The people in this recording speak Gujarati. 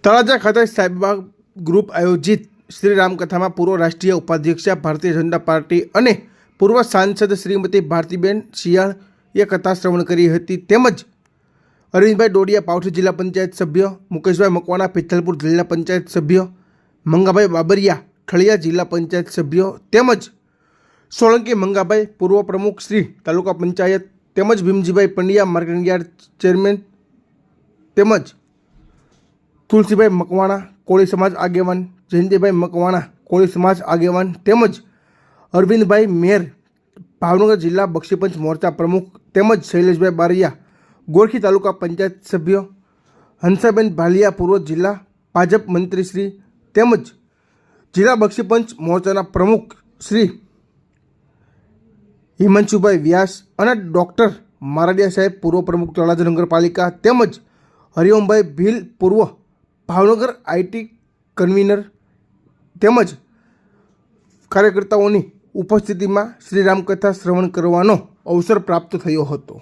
તળાજા ખાતે સાહેબબાગ ગ્રુપ આયોજિત શ્રી રામકથામાં પૂર્વ રાષ્ટ્રીય ઉપાધ્યક્ષ ભારતીય જનતા પાર્ટી અને પૂર્વ સાંસદ શ્રીમતી ભારતીબેન શિયાળે કથા શ્રવણ કરી હતી. તેમજ અરવિંદભાઈ ડોડિયા પાવઠી જિલ્લા પંચાયત સભ્ય, મુકેશભાઈ મકવાણા પિથલપુર જિલ્લા પંચાયત સભ્ય, મંગાભાઈ બાબરિયા ઠળિયા જિલ્લા પંચાયત સભ્ય તેમજ સોલંકી મંગાભાઈ પૂર્વ પ્રમુખ શ્રી તાલુકા પંચાયત તેમજ Bhimjibhai Pandya marketing yard chairman તેમજ તુલસીભાઈ મકવાણા કોળી સમાજ આગેવાન, જયંતિભાઈ મકવાણા કોળી સમાજ આગેવાન તેમજ અરવિંદભાઈ મેર ભાવનગર જિલ્લા બક્ષીપંચ મોરચા પ્રમુખ તેમજ શૈલેષભાઈ બારિયા ગોરખી તાલુકા પંચાયત સભ્ય, હંસાબેન ભાલિયા પૂર્વ જિલ્લા ભાજપ મંત્રીશ્રી તેમજ જિલ્લા બક્ષીપંચ મોરચાના પ્રમુખ શ્રી હિમાંશુભાઈ વ્યાસ અને ડૉક્ટર મારડિયા સાહેબ પૂર્વ પ્રમુખ તળાજા નગરપાલિકા તેમજ હરિઓમભાઈ ભીલ પૂર્વ ભાવનગર આઈટી કન્વીનર તેમજ કાર્યકર્તાઓની ઉપસ્થિતિમાં શ્રી રામકથા શ્રવણ કરવાનો અવસર પ્રાપ્ત થયો હતો.